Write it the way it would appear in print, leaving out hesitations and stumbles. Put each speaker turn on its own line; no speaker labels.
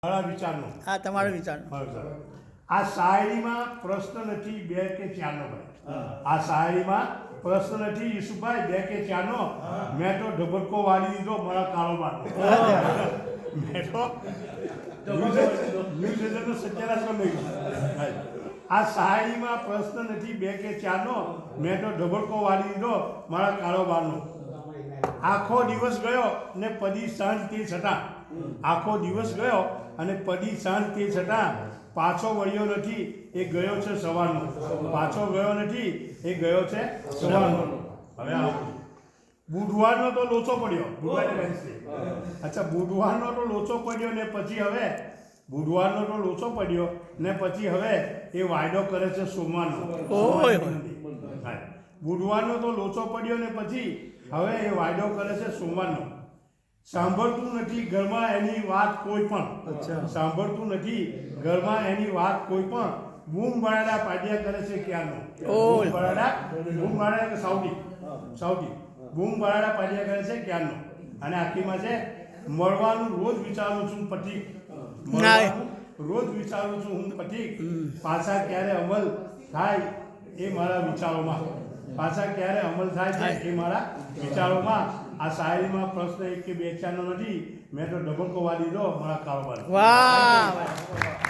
મારા વિચારનો
હા તમારો વિચાર
આ શાયરીમાં પ્રશ્ન નથી બે કે ચારનો ભાઈ આ શાયરીમાં પ્રશ્ન નથી ઈસુભાઈ બે કે ચારનો મેં તો ઢબરકો વાળી દીધો મારા કારોબાર મેં તો ન્યૂઝ સત્યાનાશ કરી નાખ્યું આ શાયરીમાં પ્રશ્ન નથી બે કે ચારનો મેં તો ઢબરકો વાળી દીધો મારા કારોબારનો આખો દિવસ ગયો ને પદી સાંજ તે છતાં આખો દિવસ ગયો અને પદી સાંજ તે છતાં પાછો વળ્યો નથી એ ગયો છે સવારનો પાછો ગયો નથી એ ગયો છે સવારનો હવે બુધવારનો તો લોચો પડ્યો અચ્છા બુધવારનો તો લોચો પડ્યો ને પછી હવે બુધવારનો તો લોચો પડ્યો ને પછી હવે એ વાયદો કરે છે સોમવારનો બુધવારનો તો લોચો પડ્યો ને પછી હવે એ વાયદો કરે છે સોમવારનો સાંભળતું નથી ઘરમાં એની વાત કોઈ પણ સાંભળતું નથી ઘરમાં એની વાત કોઈ પણ બૂમ બરાડા પાડ્યા કરે છે ક્યારનો બૂમ બરાડા સાઉદી બૂમ બરાડા પાડ્યા કરે છે ક્યારનો અને આખીમાં છે મળવાનું રોજ વિચારું છું પથિક રોજ વિચારું છું હું પથિક પાછા ક્યારે અમલ થાય એ મારા વિચારોમાં પાછા ક્યારે અમલ થાય છે એ મારા વિચારોમાં આ શાયરીમાં પ્રશ્ન એક કે બે ચારનો નથી મેં તો ઢબરકો વાળી દીધો મારા કારોબાર.
વાહ.